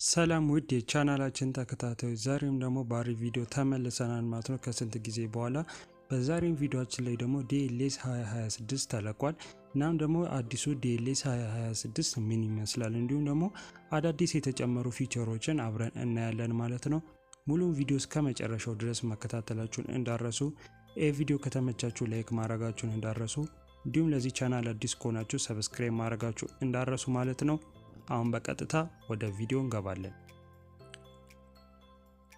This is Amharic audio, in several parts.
ሰላም ውድ የቻናላችን ተከታታዮች ዛሬም ደግሞ በአሪፍ ቪዲዮ ተመልሰናል ማለት ነው ከስንት ጊዜ በኋላ። በዛሬም ቪዲዮአችን ላይ ደግሞ ዲኤልኤስ 2026 ተለቋል። እናም ደግሞ አዲሱ ዲኤልኤስ 2026 ምን ይመስላል እንዲሁም ደግሞ አዳዲስ የተጨመሩ ፊቸሮችን አብረን እናያለን ማለት ነው። ሙሉን ቪዲዮ እስከ መጨረሻው ድረስ መከታተላችሁን እንዳረሱ። ቪዲዮ ከተመቻችሁ ላይክ ማድረጋችሁን እንዳረሱ፣ እንዲሁም ለዚህ ቻናል አዲስ ከሆናችሁ ሰብስክራይብ ማድረጋችሁ እንዳረሱ ማለት ነው። አሁን በቀጥታ ወደ ቪዲዮ እንገባለን።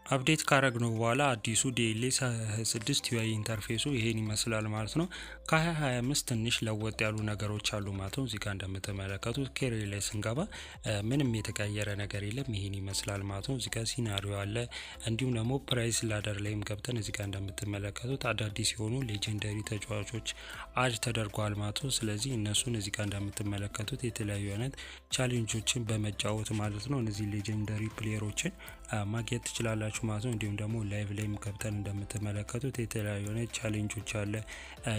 አፕዴት ካረግነው በኋላ አዲሱ ዲኤልኤስ 26 ዩአይ ኢንተርፌሱ ይሄን ይመስላል ማለት ነው። ከ2025 ትንሽ ለወጥ ያሉ ነገሮች አሉ ማለት ነው። እዚህ ጋር እንደምትመለከቱት ኬሪር ላይ ስንገባ ምንም የተቀየረ ነገር የለም፣ ይሄን ይመስላል ማለት ነው። እዚህ ጋር ሲናሪዮ አለ፣ እንዲሁም ደግሞ ፕራይስ ላደር ላይም ገብተን እዚህ ጋር እንደምትመለከቱት አዳዲስ የሆኑ ሌጀንደሪ ተጫዋቾች አድ ተደርጓል ማለት ነው። ስለዚህ እነሱን እዚህ ጋር እንደምትመለከቱት የተለያዩ አይነት ቻሌንጆችን በመጫወት ማለት ነው እነዚህ ሌጀንደሪ ፕሌየሮችን ማግኘት ትችላላችሁ ማለት ነው። እንዲሁም ደግሞ ላይቭ ላይም ገብተን እንደምትመለከቱት የተለያዩ አይነት ቻሌንጆች አለ፣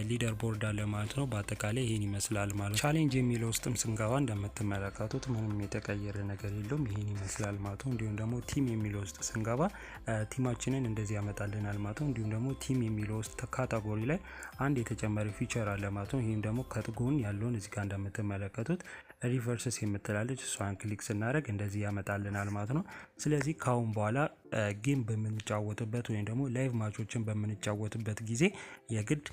ሊደር ቦርድ አለ ማለት ነው። በአጠቃላይ ይሄን ይመስላል ማለት ነው። ቻሌንጅ የሚለው ውስጥም ስንገባ እንደምትመለከቱት ምንም የተቀየረ ነገር የለውም፣ ይሄን ይመስላል ማለት ነው። እንዲሁም ደግሞ ቲም የሚለው ውስጥ ስንገባ ቲማችንን እንደዚህ ያመጣልናል ማለት ነው። እንዲሁም ደግሞ ቲም የሚለው ውስጥ ካታጎሪ ላይ አንድ የተጨመረ ፊቸር አለ ማለት ነው። ይሄም ደግሞ ከጥጎን ያለውን እዚህ ጋር እንደምትመለከቱት ሪቨርስስ የምትላለች እሷን ክሊክ ስናደርግ እንደዚህ ያመጣልናል ማለት ነው። ስለዚህ ካሁን በኋላ ጌም በምንጫወትበት ወይም ደግሞ ላይቭ ማቾችን በምንጫወትበት ጊዜ የግድ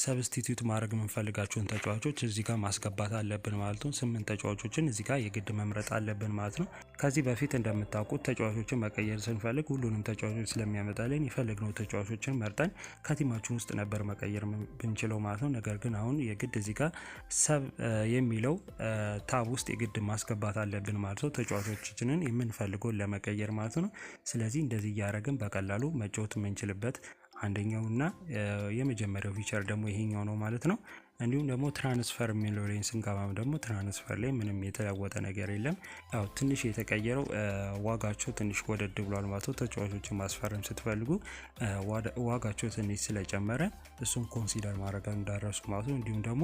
ሰብስቲቲዩት ማድረግ የምንፈልጋቸውን ተጫዋቾች እዚህ ጋር ማስገባት አለብን ማለት ነው። 8 ተጫዋቾችን እዚህ ጋር የግድ መምረጥ አለብን ማለት ነው። ከዚህ በፊት እንደምታውቁት ተጫዋቾችን መቀየር ስንፈልግ ሁሉንም ተጫዋቾች ስለሚያመጣልን የፈለግነው ተጫዋቾችን መርጠን ከቲማችን ውስጥ ነበር መቀየር ብንችለው ማለት ነው። ነገር ግን አሁን የግድ እዚህ ጋር ሰብ የሚለው ታብ ውስጥ የግድ ማስገባት አለብን ማለት ነው፣ ተጫዋቾቻችንን የምንፈልገውን ለመቀየር ማለት ነው። ስለዚህ እንደዚህ እያደረግን በቀላሉ መጫወት የምንችልበት አንደኛውና የመጀመሪያው ፊቸር ደግሞ ይሄኛው ነው ማለት ነው። እንዲሁም ደግሞ ትራንስፈር የሚለው ላይ ስንገባም ደግሞ ትራንስፈር ላይ ምንም የተለወጠ ነገር የለም። ያው ትንሽ የተቀየረው ዋጋቸው ትንሽ ወደድ ብሏል ማለት ነው። ተጫዋቾችን ማስፈረም ስትፈልጉ ዋጋቸው ትንሽ ስለጨመረ እሱን ኮንሲደር ማድረግ እንዳረሱ ማለት ነው። እንዲሁም ደግሞ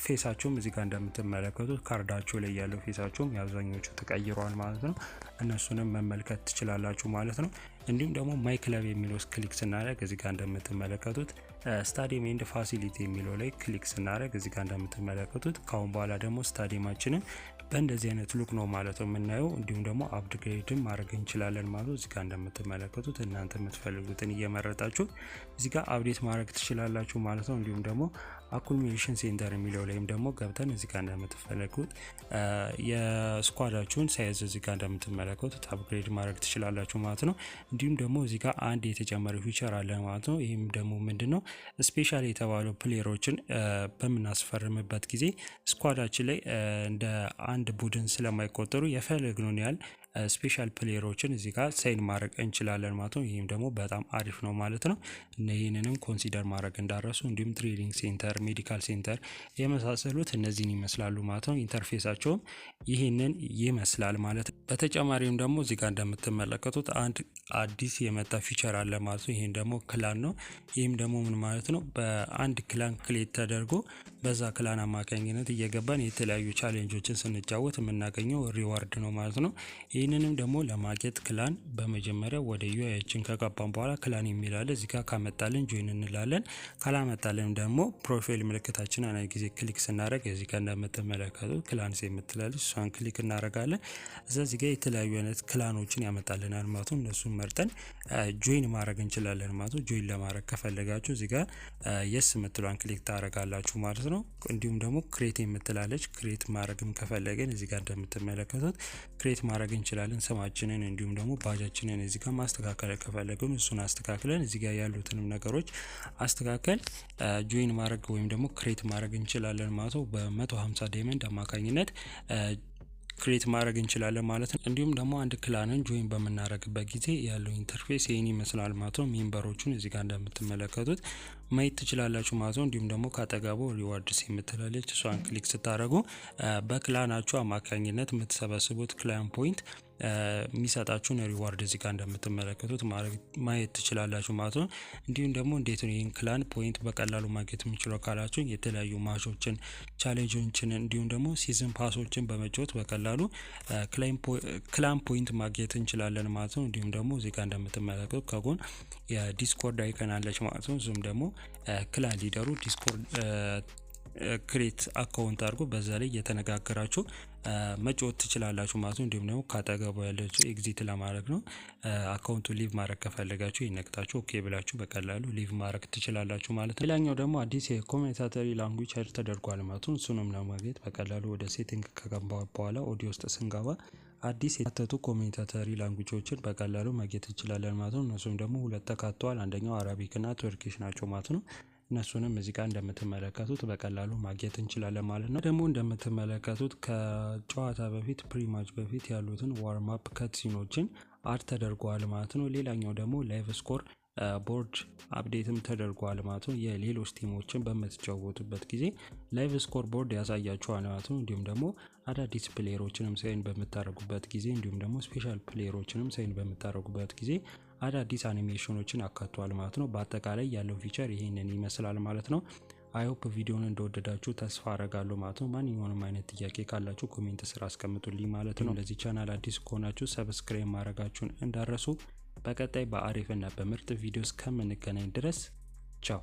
ፌሳቸውም እዚህ ጋር እንደምትመለከቱት ካርዳቸው ላይ ያለው ፌሳቸውም የአብዛኞቹ ተቀይሯል ማለት ነው። እነሱንም መመልከት ትችላላችሁ ማለት ነው። እንዲሁም ደግሞ ማይ ክለብ የሚለው ክሊክ ስናደርግ እዚህ ጋር እንደምትመለከቱት ስታዲየም ኤንድ ፋሲሊቲ የሚለው ላይ ክሊክ ስናደርግ እዚህ ጋር እንደምትመለከቱት ካሁን በኋላ ደግሞ ስታዲየማችንን በእንደዚህ አይነት ሉክ ነው ማለት ነው የምናየው። እንዲሁም ደግሞ አፕግሬድም ማድረግ እንችላለን ማለት ነው። እዚህ ጋር እንደምትመለከቱት እናንተ የምትፈልጉትን እየመረጣችሁ እዚህ ጋር አፕዴት ማድረግ ትችላላችሁ ማለት ነው። እንዲሁም ደግሞ አኩሙሌሽን ሴንተር የሚለው ላይም ደግሞ ገብተን እዚህ ጋር እንደምትፈልጉት የስኳዳችሁን ሳይዝ እዚህ ጋር እንደምትመለከቱት አፕግሬድ ማድረግ ትችላላችሁ ማለት ነው። እንዲሁም ደግሞ እዚህ ጋር አንድ የተጨመረ ፊቸር አለ ማለት ነው። ይህም ደግሞ ምንድነው ስፔሻል የተባለው ፕሌየሮችን በምናስፈርምበት ጊዜ ስኳዳችን ላይ እንደ አንድ ቡድን ስለማይቆጠሩ የፈለግነውን ያህል ስፔሻል ፕሌየሮችን እዚህ ጋር ሳይን ማድረግ እንችላለን ማለት ነው። ይህም ደግሞ በጣም አሪፍ ነው ማለት ነው። ይህንንም ኮንሲደር ማድረግ እንዳረሱ። እንዲሁም ትሬኒንግ ሴንተር፣ ሜዲካል ሴንተር የመሳሰሉት እነዚህን ይመስላሉ ማለት ነው። ኢንተርፌሳቸውም ይህንን ይመስላል ማለት ነው። በተጨማሪም ደግሞ እዚህ ጋር እንደምትመለከቱት አንድ አዲስ የመጣ ፊቸር አለ ማለት ነው። ይህን ደግሞ ክላን ነው። ይህም ደግሞ ምን ማለት ነው? በአንድ ክላን ክሌት ተደርጎ በዛ ክላን አማካኝነት እየገባን የተለያዩ ቻሌንጆችን ስንጫወት የምናገኘው ሪዋርድ ነው ማለት ነው። ይህንንም ደግሞ ለማግኘት ክላን በመጀመሪያ ወደ ዩአይችን ከገባን በኋላ ክላን የሚላለ እዚህ ጋር ካመጣልን ጆይን እንላለን። ካላመጣልን ደግሞ ፕሮፋይል ምልክታችን አንድ ጊዜ ክሊክ ስናደርግ እዚህ ጋር እንደምትመለከቱት ክላንስ የምትላለች እሷን ክሊክ እናደርጋለን። እዚህ ጋር የተለያዩ አይነት ክላኖችን ያመጣልናል ማለት ነው። እነሱን መርጠን ጆይን ማድረግ እንችላለን ማለት ነው። ጆይን ለማድረግ ከፈለጋችሁ እዚህ ጋር የስ የምትሏን ክሊክ ታደርጋላችሁ ማለት ነው። እንዲሁም ደግሞ ክሬት የምትላለች ክሬት ማድረግም ከፈለገን እዚህ ጋር እንደምትመለከቱት ክሬት ማድረግ እንችላለን። ስማችንን እንዲሁም ደግሞ ባጃችንን እዚህ ጋር ማስተካከል ከፈለግን እሱን አስተካክለን እዚህ ጋር ያሉትንም ነገሮች አስተካከል ጆይን ማድረግ ወይም ደግሞ ክሬት ማድረግ እንችላለን ማለት ነው። በ150 ዳይመንድ አማካኝነት ክሬት ማድረግ እንችላለን ማለት ነው። እንዲሁም ደግሞ አንድ ክላንን ጆይን በምናደርግበት ጊዜ ያለው ኢንተርፌስ ይህን ይመስላል ማለት ነው። ሜምበሮቹን እዚህ ጋር እንደምትመለከቱት ማየት ትችላላችሁ ማለት ነው። እንዲሁም ደግሞ ካጠገቡ ሪዋርድስ የምትላለች እሷን ክሊክ ስታደርጉ በክላናችሁ አማካኝነት የምትሰበስቡት ክላን ፖይንት የሚሰጣችሁን ሪዋርድ እዚህ ጋር እንደምትመለከቱት ማየት ትችላላችሁ ማለት ነው። እንዲሁም ደግሞ እንዴት ነው ይህን ክላን ፖይንት በቀላሉ ማግኘት የምንችለው ካላችሁ የተለያዩ ማሾችን፣ ቻሌንጆችን እንዲሁም ደግሞ ሲዝን ፓሶችን በመጫወት በቀላሉ ክላን ፖይንት ማግኘት እንችላለን ማለት ነው። እንዲሁም ደግሞ እዚህ ጋር እንደምትመለከቱት ከጎን የዲስኮርድ አይከን አለች ማለት ነው። እዚሁም ደግሞ ክላን ሊደሩ ዲስኮርድ ክሬት አካውንት አድርጎ በዛ ላይ እየተነጋገራችሁ መጫወት ትችላላችሁ ማለት ነው። እንዲሁም ደግሞ ካጠገቡ ያለችው ኤግዚት ለማድረግ ነው። አካውንቱ ሊቭ ማድረግ ከፈለጋችሁ ይነክታችሁ ኦኬ ብላችሁ በቀላሉ ሊቭ ማድረግ ትችላላችሁ ማለት ነው። ሌላኛው ደግሞ አዲስ የኮሜንታተሪ ላንጉጅ አድ ተደርጓል ማለት ነው። እሱንም ለማግኘት በቀላሉ ወደ ሴቲንግ ከገባ በኋላ ኦዲዮ ውስጥ ስንገባ አዲስ የተካተቱ ኮሜንታተሪ ላንጉጆችን በቀላሉ ማግኘት እንችላለን ማለት ነው። እነሱም ደግሞ ሁለት ተካተዋል። አንደኛው አረቢክ እና ቱርኪሽ ናቸው ማለት ነው። እነሱንም እዚህ ጋር እንደምትመለከቱት በቀላሉ ማግኘት እንችላለን ማለት ነው። ደግሞ እንደምትመለከቱት ከጨዋታ በፊት ፕሪማች በፊት ያሉትን ዋርም አፕ ከትሲኖችን አድ ተደርጓል ማለት ነው። ሌላኛው ደግሞ ላይቭ ስኮር ቦርድ አፕዴትም ተደርጓል ማለት ነው። የሌሎች ቲሞችን በምትጫወቱበት ጊዜ ላይቭ ስኮር ቦርድ ያሳያችኋል ማለት ነው። እንዲሁም ደግሞ አዳዲስ ፕሌየሮችንም ሳይን በምታደርጉበት ጊዜ እንዲሁም ደግሞ ስፔሻል ፕሌየሮችንም ሳይን በምታደርጉበት ጊዜ አዳዲስ አኒሜሽኖችን አካቷል ማለት ነው። በአጠቃላይ ያለው ፊቸር ይሄንን ይመስላል ማለት ነው። አይሆፕ ቪዲዮውን እንደወደዳችሁ ተስፋ አረጋለሁ ማለት ነው። ማንኛውንም አይነት ጥያቄ ካላችሁ ኮሜንት ስራ አስቀምጡልኝ ማለት ነው። ለዚህ ቻናል አዲስ ከሆናችሁ ሰብስክራይብ ማድረጋችሁን እንዳረሱ። በቀጣይ በአሪፍና በምርጥ ቪዲዮ እስከምንገናኝ ድረስ ቻው።